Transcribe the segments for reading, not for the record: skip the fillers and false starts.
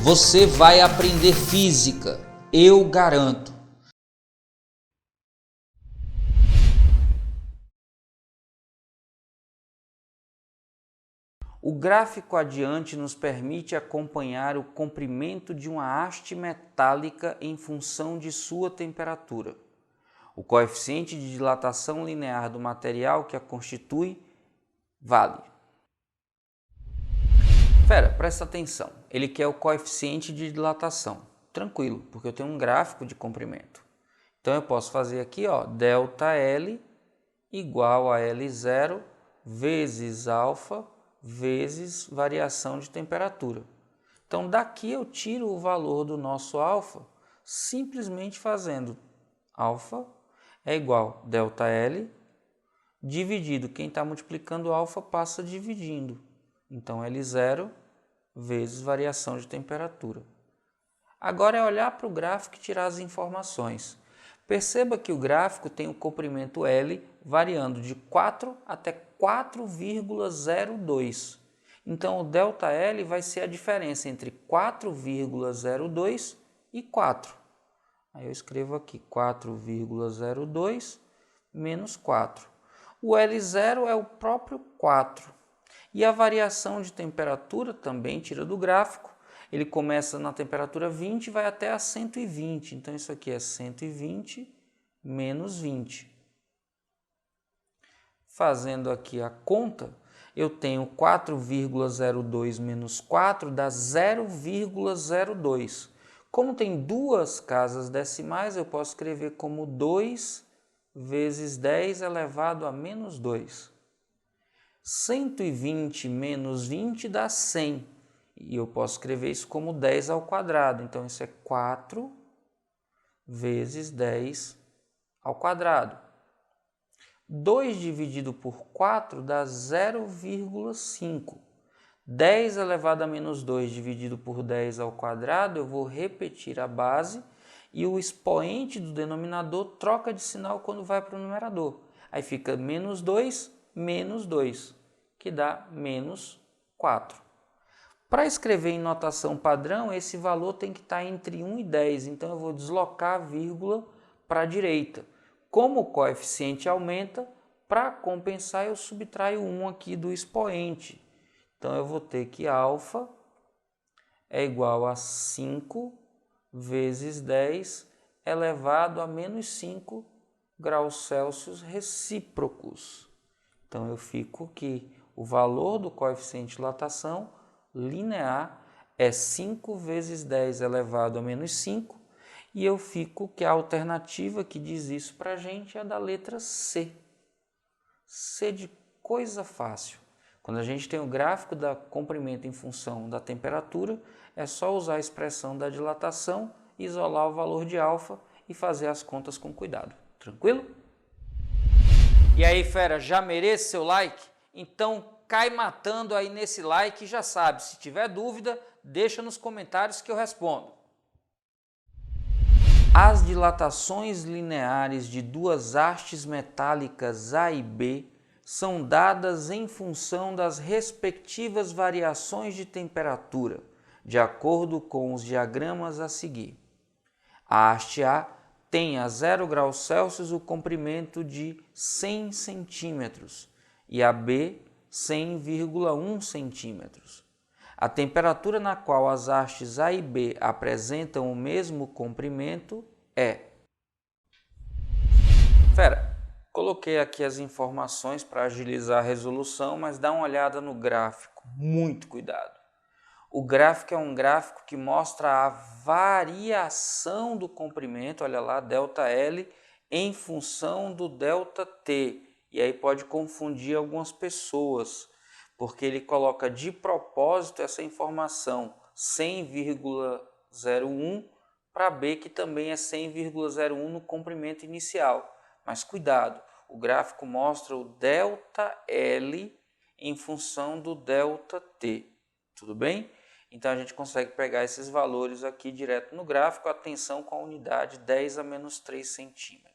Você vai aprender física, eu garanto. O gráfico adiante nos permite acompanhar o comprimento de uma haste metálica em função de sua temperatura. O coeficiente de dilatação linear do material que a constitui vale. Presta atenção, ele quer o coeficiente de dilatação. Tranquilo, porque eu tenho um gráfico de comprimento. Então eu posso fazer aqui, ΔL igual a L0 vezes alfa vezes variação de temperatura. Então daqui eu tiro o valor do nosso alfa simplesmente fazendo alfa é igual a ΔL dividido, quem está multiplicando alfa passa dividindo. Então L0 vezes variação de temperatura. Agora é olhar para o gráfico e tirar as informações. Perceba que o gráfico tem o comprimento L variando de 4 até 4,02. Então o ΔL vai ser a diferença entre 4,02 e 4. Aí eu escrevo aqui 4,02 menos 4. O L0 é o próprio 4. E a variação de temperatura também tira do gráfico. Ele começa na temperatura 20 e vai até a 120. Então isso aqui é 120 menos 20. Fazendo aqui a conta, eu tenho 4,02 menos 4 dá 0,02. Como tem duas casas decimais, eu posso escrever como 2 vezes 10 elevado a menos 2. 120 menos 20 dá 100. E eu posso escrever isso como 10 ao quadrado. Então isso é 4 vezes 10 ao quadrado. 2 dividido por 4 dá 0,5. 10 elevado a menos 2 dividido por 10 ao quadrado, eu vou repetir a base e o expoente do denominador troca de sinal quando vai para o numerador. Aí fica menos 2, que dá menos 4. Para escrever em notação padrão, esse valor tem que estar entre 1 e 10, então eu vou deslocar a vírgula para a direita. Como o coeficiente aumenta, para compensar eu subtraio 1 aqui do expoente. Então eu vou ter que alfa é igual a 5 vezes 10 elevado a menos 5 graus Celsius recíprocos. Então eu fico que o valor do coeficiente de dilatação linear é 5 vezes 10 elevado a menos 5 e eu fico que a alternativa que diz isso para a gente é a da letra C. C de coisa fácil. Quando a gente tem o gráfico da comprimento em função da temperatura, é só usar a expressão da dilatação, isolar o valor de alfa e fazer as contas com cuidado. Tranquilo? E aí, fera, já merece seu like? Então cai matando aí nesse like e já sabe, se tiver dúvida, deixa nos comentários que eu respondo. As dilatações lineares de duas hastes metálicas A e B são dadas em função das respectivas variações de temperatura, de acordo com os diagramas a seguir. A haste A tem a 0 graus Celsius o comprimento de 100 centímetros e a B 100,1 centímetros. A temperatura na qual as hastes A e B apresentam o mesmo comprimento é... Coloquei aqui as informações para agilizar a resolução, mas dá uma olhada no gráfico, muito cuidado. O gráfico é um gráfico que mostra a variação do comprimento, olha lá, ΔL, em função do ΔT. E aí pode confundir algumas pessoas, porque ele coloca de propósito essa informação 100,01 para B, que também é 100,01 no comprimento inicial. Mas cuidado, o gráfico mostra o ΔL em função do ΔT. Tudo bem? Então a gente consegue pegar esses valores aqui direto no gráfico, atenção com a unidade 10 a menos 3 centímetros.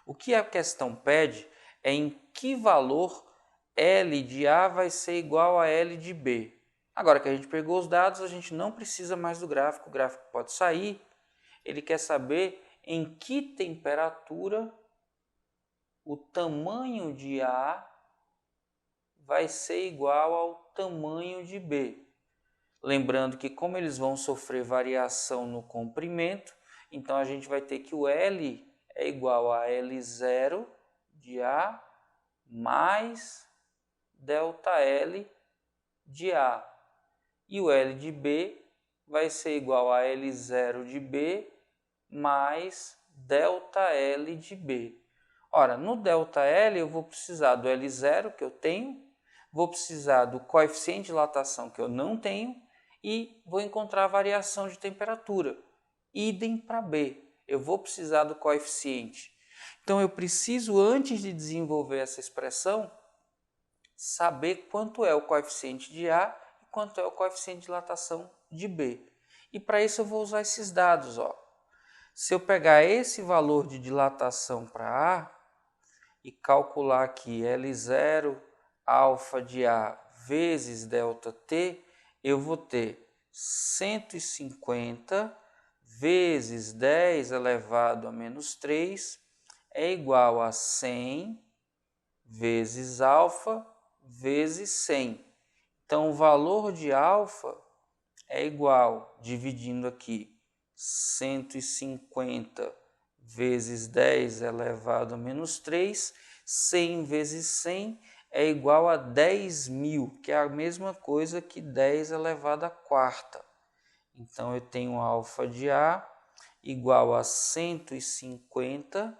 O que a questão pede é em que valor L de A vai ser igual a L de B. Agora que a gente pegou os dados, a gente não precisa mais do gráfico, o gráfico pode sair. Ele quer saber em que temperatura o tamanho de A vai ser igual ao tamanho de B. Lembrando que como eles vão sofrer variação no comprimento, então a gente vai ter que o L é igual a L0 de A mais ΔL de A. E o L de B vai ser igual a L0 de B mais ΔL de B. Ora, no ΔL eu vou precisar do L0 que eu tenho, vou precisar do coeficiente de dilatação que eu não tenho e vou encontrar a variação de temperatura. Idem para B, eu vou precisar do coeficiente. Então eu preciso, antes de desenvolver essa expressão, saber quanto é o coeficiente de A e quanto é o coeficiente de dilatação de B. E para isso eu vou usar esses dados. Se eu pegar esse valor de dilatação para A e calcular aqui L0 alfa de A vezes ΔT, eu vou ter 150 vezes 10 elevado a menos 3 é igual a 100 vezes alfa vezes 100. Então, o valor de alfa é igual, dividindo aqui, 150 vezes 10 elevado a menos 3, 100 vezes 100 é igual a 10.000, que é a mesma coisa que 10 elevado à quarta. Então, eu tenho alfa de A igual a 150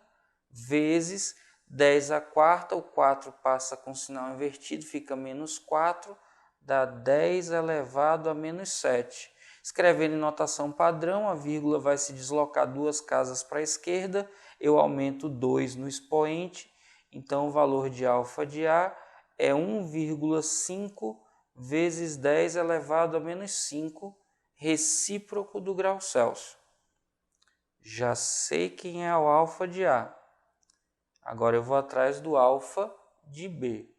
vezes 10 à quarta, o 4 passa com sinal invertido, fica menos 4, dá 10 elevado a menos 7. Escrevendo em notação padrão, a vírgula vai se deslocar 2 casas para a esquerda, eu aumento 2 no expoente, então o valor de alfa de A é 1,5 vezes 10 elevado a menos 5, recíproco do grau Celsius. Já sei quem é o alfa de A. Agora eu vou atrás do alfa de B.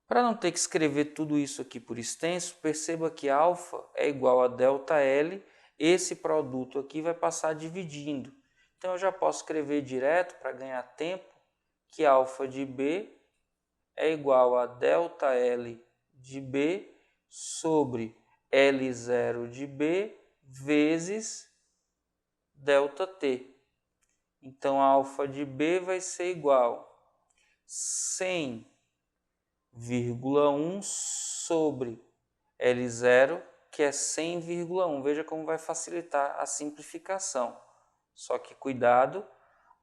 Para não ter que escrever tudo isso aqui por extenso, perceba que alfa é igual a ΔL, esse produto aqui vai passar dividindo. Então eu já posso escrever direto para ganhar tempo que alfa de B é igual a ΔL de B sobre L0 de B vezes ΔT. Então, alfa de B vai ser igual a 100,1 sobre L0, que é 100,1. Veja como vai facilitar a simplificação. Só que cuidado,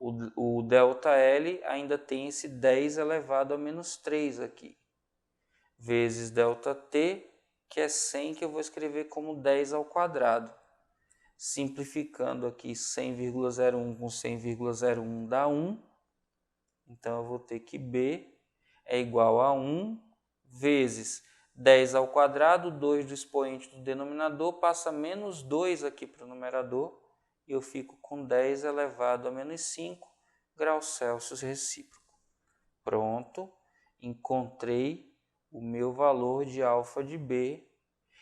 o ΔL ainda tem esse 10 elevado a menos 3 aqui. Vezes ΔT, que é 100, que eu vou escrever como 10 ao quadrado. Simplificando aqui 100,01 com 100,01 dá 1. Então, eu vou ter que B é igual a 1 vezes 10 ao quadrado, 2 do expoente do denominador, passa menos 2 aqui para o numerador, e eu fico com 10 elevado a menos 5 graus Celsius recíproco. Pronto, encontrei o meu valor de alfa de B.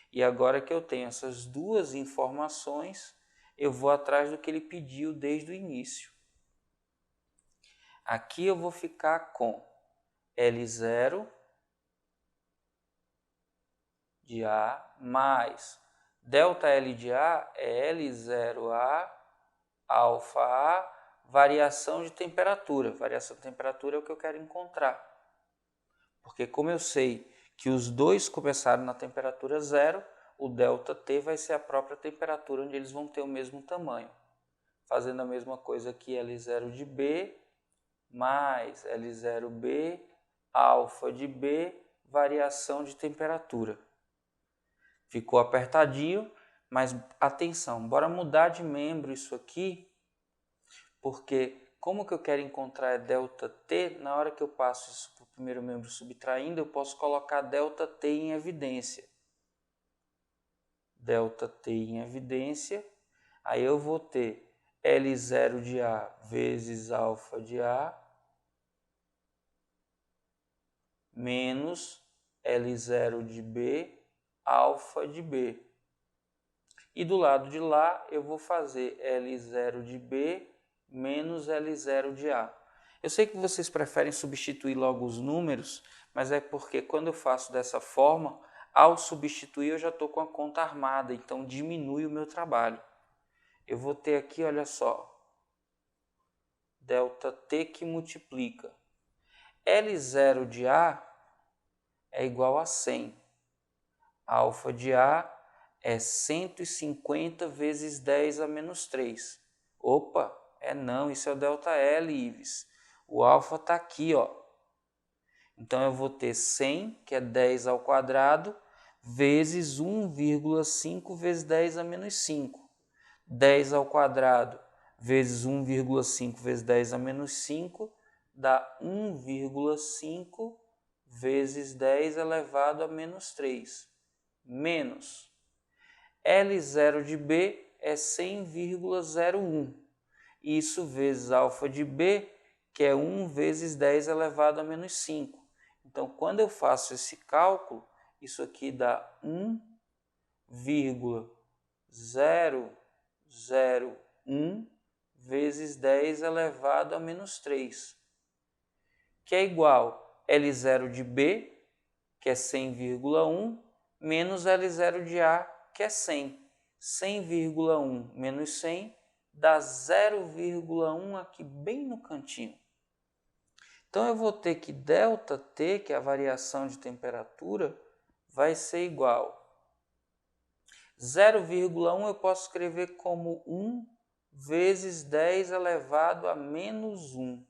E agora que eu tenho essas duas informações, eu vou atrás do que ele pediu desde o início. Aqui eu vou ficar com L0 de A mais ΔL de A é L0A, alfa A, variação de temperatura. Variação de temperatura é o que eu quero encontrar. Porque como eu sei que os dois começaram na temperatura 0, o ΔT vai ser a própria temperatura onde eles vão ter o mesmo tamanho. Fazendo a mesma coisa aqui, L0 de B mais L0B, alfa de B, variação de temperatura. Ficou apertadinho, mas atenção, bora mudar de membro isso aqui, porque como que eu quero encontrar ΔT, na hora que eu passo isso para o primeiro membro subtraindo, eu posso colocar ΔT em evidência. ΔT em evidência, aí eu vou ter L0 de A vezes alfa de A menos L0 de B alfa de B. E do lado de lá eu vou fazer L0 de B menos L0 de A. Eu sei que vocês preferem substituir logo os números, mas é porque quando eu faço dessa forma, ao substituir eu já estou com a conta armada, então diminui o meu trabalho. Eu vou ter aqui, olha só, ΔT que multiplica. L0 de A é igual a 100. Alfa de A é 150 vezes 10 a menos 3. Opa, não, isso é o ΔL, Ives. O alfa está aqui, ó. Então, eu vou ter 100, que é 10 ao quadrado, vezes 1,5 vezes 10 a menos 5. 10 ao quadrado vezes 1,5 vezes 10 a menos 5 dá 1,5 vezes 10 elevado a menos 3. Menos L0 de B é 100,01. Isso vezes alfa de B, que é 1 vezes 10 elevado a menos 5. Então, quando eu faço esse cálculo, isso aqui dá 1,001 vezes 10 elevado a menos 3, que é igual a L0 de B, que é 100,1, menos L0 de A, que é 100. 100,1 menos 100 dá 0,1 aqui bem no cantinho. Então, eu vou ter que ΔT, que é a variação de temperatura, vai ser igual. 0,1 eu posso escrever como 1 vezes 10 elevado a menos 1.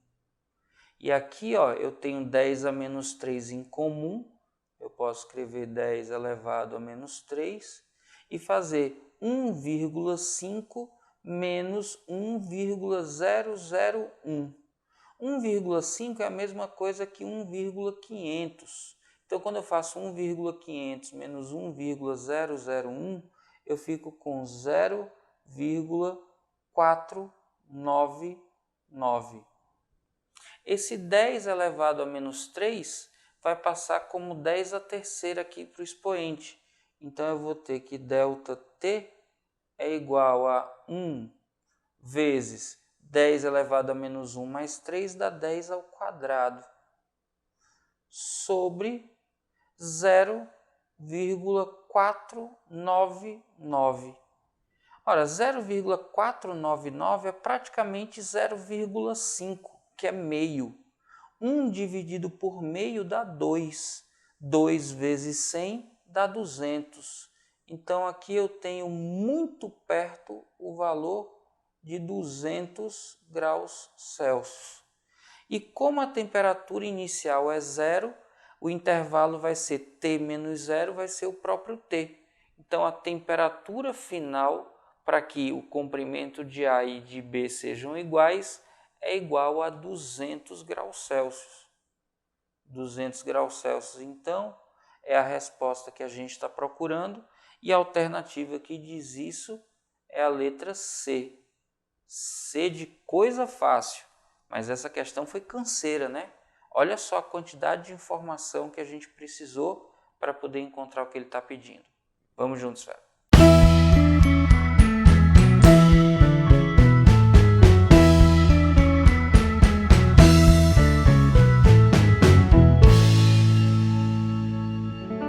E aqui, ó, eu tenho 10 a menos 3 em comum. Eu posso escrever 10 elevado a menos 3 e fazer 1,5 menos 1,001. 1,5 é a mesma coisa que 1,500. Então, quando eu faço 1,500 menos 1,001, eu fico com 0,499. Esse 10 elevado a menos 3 vai passar como 10 a terceira aqui para o expoente. Então, eu vou ter que ΔT é igual a 1 vezes 10 elevado a menos 1 mais 3 dá 10 ao quadrado, sobre 0,499. Ora, 0,499 é praticamente 0,5, que é meio. 1 dividido por meio dá 2. 2 vezes 100 dá 200. Então, aqui eu tenho muito perto o valor de 200 graus Celsius. E como a temperatura inicial é 0, o intervalo vai ser T menos 0, vai ser o próprio T. Então, a temperatura final, para que o comprimento de A e de B sejam iguais, é igual a 200 graus Celsius. 200 graus Celsius, então, é a resposta que a gente está procurando. E a alternativa que diz isso é a letra C. C de coisa fácil, mas essa questão foi canseira, né? Olha só a quantidade de informação que a gente precisou para poder encontrar o que ele está pedindo. Vamos juntos, velho.